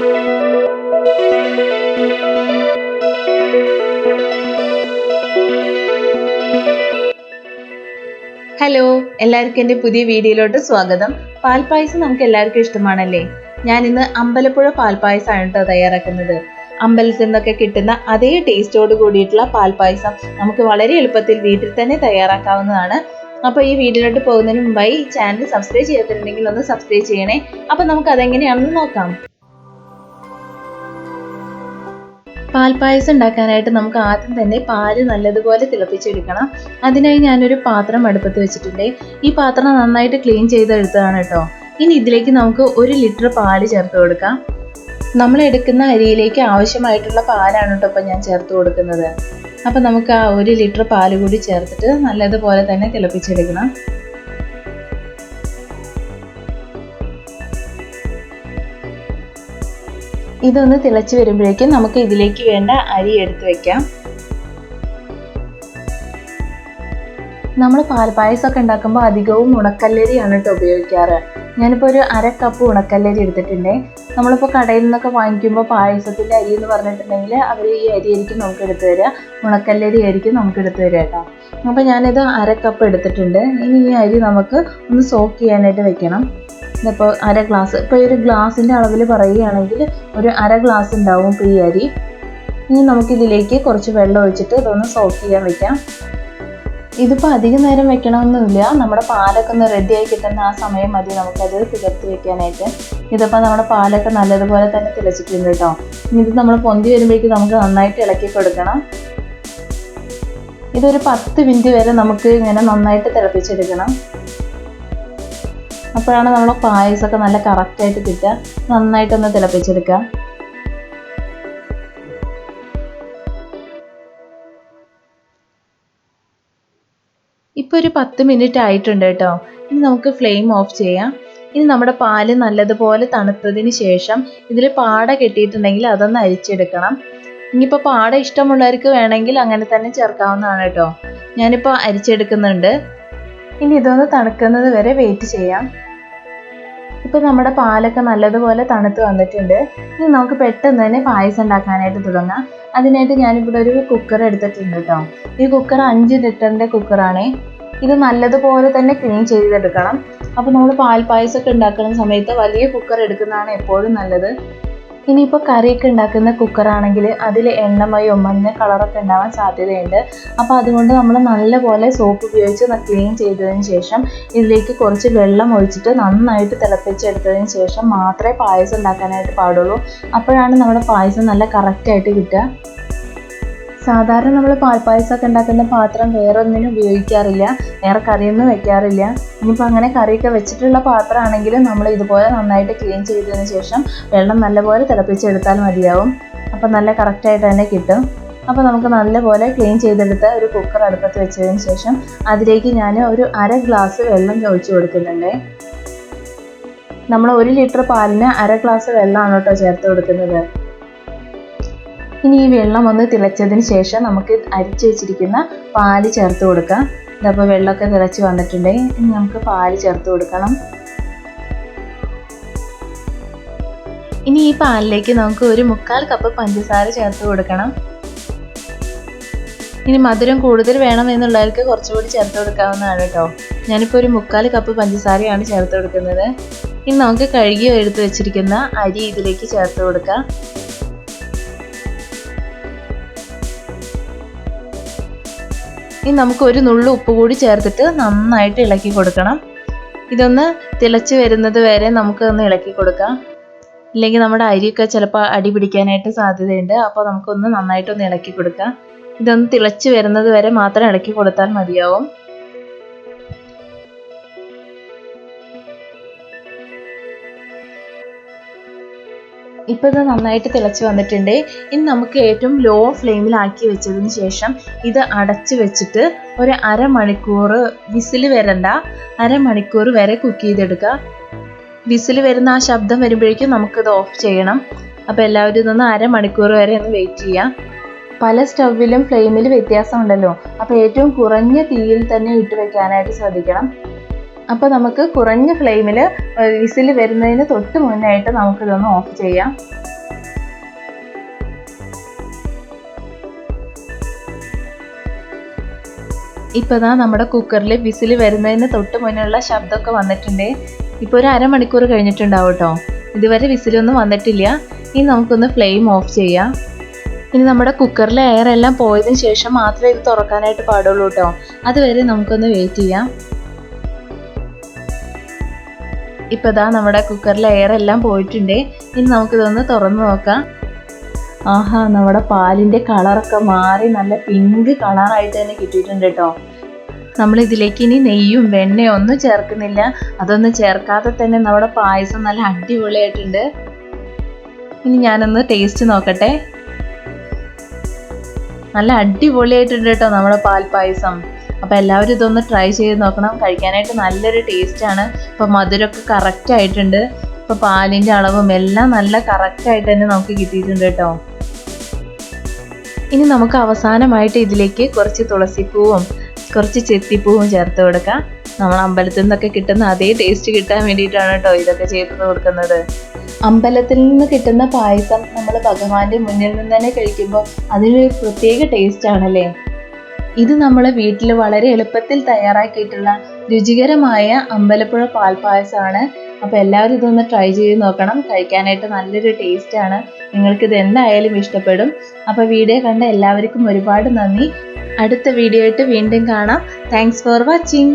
Hello, എല്ലാവർക്കും എൻ്റെ പുതിയ വീഡിയോയിലോട്ട് സ്വാഗതം. പാൽപ്പായസം നമുക്ക് എല്ലാവർക്കും ഇഷ്ടമാണല്ലേ? ഞാൻ ഇന്ന് അമ്പലപ്പുഴ പാൽപ്പായസമാണ് കേട്ടോ തയ്യാറാക്കുന്നത്. അമ്പലത്തിൽ നിന്നൊക്കെ കിട്ടുന്ന അതേ ടേസ്റ്റോട് കൂടിയിട്ടുള്ള പാൽപ്പായസം നമുക്ക് വളരെ എളുപ്പത്തിൽ വീട്ടിൽ തന്നെ തയ്യാറാക്കാവുന്നതാണ്. അപ്പോൾ ഈ വീഡിയോയിലോട്ട് പോകുന്നതിന് മുമ്പായി ഈ ചാനൽ സബ്സ്ക്രൈബ് ചെയ്തിട്ടുണ്ടെങ്കിൽ ഒന്ന് സബ്സ്ക്രൈബ് ചെയ്യണേ. അപ്പോൾ നമുക്ക് അതെങ്ങനെയാണെന്ന് നോക്കാം. പാൽപ്പായസം ഉണ്ടാക്കാനായിട്ട് നമുക്ക് ആദ്യം തന്നെ പാല് നല്ലതുപോലെ തിളപ്പിച്ചെടുക്കണം. അതിനായി ഞാനൊരു പാത്രം അടുപ്പത്ത് വെച്ചിട്ടുണ്ട്. ഈ പാത്രം നന്നായിട്ട് ക്ലീൻ ചെയ്തെടുത്തതാണ് കേട്ടോ. ഇനി ഇതിലേക്ക് നമുക്ക് 1 ലിറ്റർ പാല് ചേർത്ത് കൊടുക്കാം. നമ്മൾ എടുക്കുന്ന അരിയിലേക്ക് ആവശ്യമായിട്ടുള്ള പാലാണ് കേട്ടോ ഇപ്പം ഞാൻ ചേർത്ത് കൊടുക്കുന്നത്. അപ്പം നമുക്ക് ആ 1 ലിറ്റർ പാല് കൂടി ചേർത്തിട്ട് നല്ലതുപോലെ തന്നെ തിളപ്പിച്ചെടുക്കണം. ഇതൊന്ന് തിളച്ച് വരുമ്പോഴേക്കും നമുക്ക് ഇതിലേക്ക് വേണ്ട അരി എടുത്ത് വെക്കാം. നമ്മൾ പാൽപ്പായസമൊക്കെ ഉണ്ടാക്കുമ്പോൾ അധികവും ഉണക്കല്ലരിയാണ് കേട്ടോ ഉപയോഗിക്കാറ്. ഞാനിപ്പോൾ ഒരു 1/2 കപ്പ് ഉണക്കല്ലരി എടുത്തിട്ടുണ്ട്. നമ്മളിപ്പോൾ കടയിൽ നിന്നൊക്കെ വാങ്ങിക്കുമ്പോൾ പായസത്തിൻ്റെ അരി എന്ന് പറഞ്ഞിട്ടുണ്ടെങ്കിൽ അവർ ഈ അരി ആയിരിക്കും നമുക്ക് എടുത്തു തരിക, ഉണക്കല്ലരി ആയിരിക്കും നമുക്ക് എടുത്തു തരിക കേട്ടോ. അപ്പോൾ ഞാനിത് 1/2 കപ്പ് എടുത്തിട്ടുണ്ട്. ഇനി ഈ അരി നമുക്ക് ഒന്ന് സോക്ക് ചെയ്യാനായിട്ട് വെക്കണം. ഇതിപ്പോൾ 1/2 ഗ്ലാസ്, ഇപ്പോൾ ഒരു ഗ്ലാസിൻ്റെ അളവിൽ പറയുകയാണെങ്കിൽ ഒരു 1/2 ഗ്ലാസ് ഉണ്ടാവും ഇപ്പോൾ ഈ അരി. ഇനി നമുക്കിതിലേക്ക് കുറച്ച് വെള്ളം ഒഴിച്ചിട്ട് ഇതൊന്ന് സോക്ക് ചെയ്യാൻ വെക്കാം. ഇതിപ്പോൾ അധികം നേരം വെക്കണമെന്നില്ല, നമ്മുടെ പാലൊക്കെ ഒന്ന് റെഡിയായി കിട്ടുന്ന ആ സമയം മതി നമുക്കത് തിളർത്തി വെക്കാനായിട്ട്. ഇതിപ്പോൾ നമ്മുടെ പാലൊക്കെ നല്ലതുപോലെ തന്നെ തിളച്ചിട്ടുണ്ട് കേട്ടോ. ഇനി ഇത് നമ്മൾ പൊന്തി വരുമ്പോഴേക്കും നമുക്ക് നന്നായിട്ട് ഇളക്കി കൊടുക്കണം. ഇതൊരു 10 മിനിറ്റ് വരെ നമുക്ക് ഇങ്ങനെ നന്നായിട്ട് തിളപ്പിച്ചെടുക്കണം. അപ്പോഴാണ് നമ്മൾ പായസമൊക്കെ നല്ല കറക്റ്റായിട്ട് കിട്ടുക. നന്നായിട്ടൊന്ന് തിളപ്പിച്ചെടുക്കുക. ഇപ്പോൾ ഒരു 10 മിനിറ്റ് ആയിട്ടുണ്ട് കേട്ടോ. ഇനി നമുക്ക് ഫ്ലെയിം ഓഫ് ചെയ്യാം. ഇനി നമ്മുടെ പാല് നല്ലതുപോലെ തണുത്തതിന് ശേഷം ഇതിൽ പാട കെട്ടിയിട്ടുണ്ടെങ്കിൽ അതൊന്ന് അരിച്ചെടുക്കണം. ഇനിയിപ്പോൾ പാട ഇഷ്ടമുള്ളവർക്ക് വേണമെങ്കിൽ അങ്ങനെ തന്നെ ചേർക്കാവുന്നതാണ് കേട്ടോ. ഞാനിപ്പോൾ അരിച്ചെടുക്കുന്നുണ്ട്. ഇനി ഇതൊന്ന് തണുക്കുന്നത് വരെ വെയിറ്റ് ചെയ്യാം. ഇപ്പോൾ നമ്മുടെ പാലൊക്കെ നല്ലതുപോലെ തണുത്ത് വന്നിട്ടുണ്ട്. ഇനി നമുക്ക് പെട്ടെന്ന് തന്നെ പായസം ഉണ്ടാക്കാനായിട്ട് തുടങ്ങാം. അതിനായിട്ട് ഞാനിവിടെ ഒരു കുക്കർ എടുത്തിട്ടുണ്ട് കേട്ടോ. ഈ കുക്കർ 5 ലിറ്ററിൻ്റെ കുക്കറാണ്. ഇത് നല്ലതുപോലെ തന്നെ ക്ലീൻ ചെയ്തെടുക്കണം. അപ്പോൾ നമ്മൾ പാൽപ്പായസമൊക്കെ ഉണ്ടാക്കുന്ന സമയത്ത് വലിയ കുക്കർ എടുക്കുന്നതാണ് എപ്പോഴും നല്ലത്. ഇനിയിപ്പോൾ കറിയൊക്കെ ഉണ്ടാക്കുന്ന കുക്കറാണെങ്കിൽ അതിൽ എണ്ണമയോ മഞ്ഞ കളറൊക്കെ ഉണ്ടാവാൻ സാധ്യതയുണ്ട്. അപ്പോൾ അതുകൊണ്ട് നമ്മൾ നല്ലപോലെ സോപ്പ് ഉപയോഗിച്ച് ക്ലീൻ ചെയ്തതിന് ശേഷം ഇതിലേക്ക് കുറച്ച് വെള്ളം ഒഴിച്ചിട്ട് നന്നായിട്ട് തിളപ്പിച്ചെടുത്തതിന് ശേഷം മാത്രമേ പായസം ഉണ്ടാക്കാനായിട്ട് പാടുള്ളൂ. അപ്പോഴാണ് നമ്മുടെ പായസം നല്ല കറക്റ്റായിട്ട് കിട്ടുക. സാധാരണ നമ്മൾ പാൽപ്പായസമൊക്കെ ഉണ്ടാക്കുന്ന പാത്രം വേറെ ഒന്നിനും ഉപയോഗിക്കാറില്ല, വേറെ കറിയൊന്നും വെക്കാറില്ല. ഇനിയിപ്പോൾ അങ്ങനെ കറിയൊക്കെ വെച്ചിട്ടുള്ള പാത്രമാണെങ്കിൽ നമ്മൾ ഇതുപോലെ നന്നായിട്ട് ക്ലീൻ ചെയ്തതിന് ശേഷം വെള്ളം നല്ലപോലെ തിളപ്പിച്ചെടുത്താൽ മതിയാവും. അപ്പോൾ നല്ല കറക്റ്റായിട്ട് തന്നെ കിട്ടും. അപ്പോൾ നമുക്ക് നല്ലപോലെ ക്ലീൻ ചെയ്തെടുത്ത ഒരു കുക്കർ അടുപ്പത്ത് വെച്ചതിന് ശേഷം അതിലേക്ക് ഞാൻ ഒരു 1/2 ഗ്ലാസ് വെള്ളം ഒഴിച്ച് കൊടുക്കുന്നുണ്ട്. നമ്മൾ 1 ലിറ്റർ പാലിന് 1/2 ഗ്ലാസ് വെള്ളമാണ് കേട്ടോ ചേർത്ത് കൊടുക്കുന്നത്. ഇനി ഈ വെള്ളം ഒന്ന് തിളച്ചതിന് ശേഷം നമുക്ക് അരിച്ചു വെച്ചിരിക്കുന്ന പാല് ചേർത്ത് കൊടുക്കാം. ഇതപ്പോൾ വെള്ളമൊക്കെ തിളച്ച് വന്നിട്ടുണ്ടെങ്കിൽ ഇനി നമുക്ക് പാല് ചേർത്ത് കൊടുക്കണം. ഇനി ഈ പാലിലേക്ക് നമുക്ക് ഒരു 1/4 കപ്പ് പഞ്ചസാര ചേർത്ത് കൊടുക്കണം. ഇനി മധുരം കൂടുതൽ വേണം എന്നുള്ളവർക്ക് കുറച്ചുകൂടി ചേർത്ത് കൊടുക്കാവുന്നതാണ് കേട്ടോ. ഞാനിപ്പോൾ ഒരു 1/4 കപ്പ് പഞ്ചസാരയാണ് ചേർത്ത് കൊടുക്കുന്നത്. ഇനി നമുക്ക് കഴുകി എടുത്ത് വെച്ചിരിക്കുന്ന അരി ഇതിലേക്ക് ചേർത്ത് കൊടുക്കാം. ഇനി നമുക്ക് ഒരു നുള്ളു ഉപ്പ് കൂടി ചേർത്തിട്ട് നന്നായിട്ട് ഇളക്കി കൊടുക്കണം. ഇതൊന്ന് തിളച്ച് വരുന്നത് വരെ നമുക്കൊന്ന് ഇളക്കി കൊടുക്കാം. ഇല്ലെങ്കിൽ നമ്മുടെ അരിയൊക്കെ ചിലപ്പോൾ അടി പിടിക്കാനായിട്ട് സാധ്യതയുണ്ട്. അപ്പോൾ നമുക്കൊന്ന് നന്നായിട്ടൊന്ന് ഇളക്കി കൊടുക്കാം. ഇതൊന്ന് തിളച്ച് വരുന്നത് വരെ മാത്രം ഇളക്കി കൊടുത്താൽ മതിയാവും. ഇപ്പോൾ ഇത് നന്നായിട്ട് തിളച്ച് വന്നിട്ടുണ്ട്. ഇനി നമുക്ക് ഏറ്റവും ലോ ഫ്ലെയിമിലാക്കി വെച്ചതിന് ശേഷം ഇത് അടച്ച് വെച്ചിട്ട് ഒരു 1/2 മണിക്കൂർ, വിസിൽ വരണ്ട, 1/2 മണിക്കൂർ വരെ കുക്ക് ചെയ്തെടുക്കുക. വിസിൽ വരുന്ന ആ ശബ്ദം വരുമ്പോഴേക്കും നമുക്കിത് ഓഫ് ചെയ്യണം. അപ്പോൾ എല്ലാവരും ഇതൊന്ന് 1/2 മണിക്കൂർ വരെ ഒന്ന് വെയിറ്റ് ചെയ്യാം. പല സ്റ്റൗവിലും ഫ്ലെയിമിൽ വ്യത്യാസമുണ്ടല്ലോ. അപ്പോൾ ഏറ്റവും കുറഞ്ഞ തീയിൽ തന്നെ ഇട്ട് വെക്കാനായിട്ട് ശ്രദ്ധിക്കണം. അപ്പോൾ നമുക്ക് കുറഞ്ഞ ഫ്ലെയിമിൽ വിസിൽ വരുന്നതിന് തൊട്ട് മുന്നായിട്ട് നമുക്കിതൊന്ന് ഓഫ് ചെയ്യാം. ഇപ്പോൾ ദാ നമ്മുടെ കുക്കറിൽ വിസിൽ വരുന്നതിന് തൊട്ട് മുന്നുള്ള ശബ്ദമൊക്കെ വന്നിട്ടുണ്ട്. ഇപ്പോൾ ഒരു അരമണിക്കൂർ കഴിഞ്ഞിട്ടുണ്ടാവും കേട്ടോ. ഇതുവരെ വിസിലൊന്നും വന്നിട്ടില്ല. ഇനി നമുക്കൊന്ന് ഫ്ലെയിം ഓഫ് ചെയ്യാം. ഇനി നമ്മുടെ കുക്കറിലെ എയർ എല്ലാം പോയതിന് ശേഷം മാത്രമേ ഇത് തുറക്കാനായിട്ട് പാടുള്ളൂ കേട്ടോ. അതുവരെ നമുക്കൊന്ന് വെയിറ്റ് ചെയ്യാം. ഇപ്പോൾ ദാ നമ്മുടെ കുക്കറിലെ എയർ എല്ലാം പോയിട്ടുണ്ട്. ഇനി നമുക്കിതൊന്ന് തുറന്ന് നോക്കാം. ആഹാ, നമ്മുടെ പാലിൻ്റെ കളറൊക്കെ മാറി നല്ല പിങ്ക് കളറായിട്ട് തന്നെ കിട്ടിയിട്ടുണ്ട് കേട്ടോ. നമ്മൾ ഇതിലേക്ക് ഇനി നെയ്യും വെണ്ണയും ഒന്നും ചേർക്കുന്നില്ല. അതൊന്നും ചേർക്കാതെ തന്നെ നമ്മുടെ പായസം നല്ല അടിപൊളിയായിട്ടുണ്ട്. ഇനി ഞാനൊന്ന് ടേസ്റ്റ് നോക്കട്ടെ. നല്ല അടിപൊളിയായിട്ടുണ്ട് കേട്ടോ നമ്മുടെ പാൽപ്പായസം. അപ്പോൾ എല്ലാവരും ഇതൊന്ന് ട്രൈ ചെയ്ത് നോക്കണം. കഴിക്കാനായിട്ട് നല്ലൊരു ടേസ്റ്റാണ്. ഇപ്പോൾ മധുരമൊക്കെ കറക്റ്റ് ആയിട്ടുണ്ട്. ഇപ്പോൾ പാലിൻ്റെ അളവും എല്ലാം നല്ല കറക്റ്റായിട്ട് തന്നെ നമുക്ക് കിട്ടിയിട്ടുണ്ട് കേട്ടോ. ഇനി നമുക്ക് അവസാനമായിട്ട് ഇതിലേക്ക് കുറച്ച് തുളസിപ്പൂവും കുറച്ച് ചെത്തിപ്പൂവും ചേർത്ത് കൊടുക്കാം. നമ്മൾ അമ്പലത്തിൽ നിന്നൊക്കെ കിട്ടുന്ന അതേ ടേസ്റ്റ് കിട്ടാൻ വേണ്ടിയിട്ടാണ് കേട്ടോ ഇതൊക്കെ ചേർത്ത് കൊടുക്കുന്നത്. അമ്പലത്തിൽ നിന്ന് കിട്ടുന്ന പായസം നമ്മൾ ഭഗവാന്റെ മുന്നിൽ നിന്ന് തന്നെ കഴിക്കുമ്പോൾ അതിനൊരു പ്രത്യേക ടേസ്റ്റ് ആണല്ലേ. ഇത് നമ്മൾ വീട്ടിൽ വളരെ എളുപ്പത്തിൽ തയ്യാറാക്കിയിട്ടുള്ള രുചികരമായ അമ്പലപ്പുഴ പാൽപ്പായസമാണ്. അപ്പോൾ എല്ലാവരും ഇതൊന്ന് ട്രൈ ചെയ്ത് നോക്കണം. കഴിക്കാനായിട്ട് നല്ലൊരു ടേസ്റ്റാണ്. നിങ്ങൾക്കിത് എന്തായാലും ഇഷ്ടപ്പെടും. അപ്പോൾ വീഡിയോ കണ്ട എല്ലാവർക്കും ഒരുപാട് നന്ദി. അടുത്ത വീഡിയോ ആയിട്ട് വീണ്ടും കാണാം. Thanks for watching.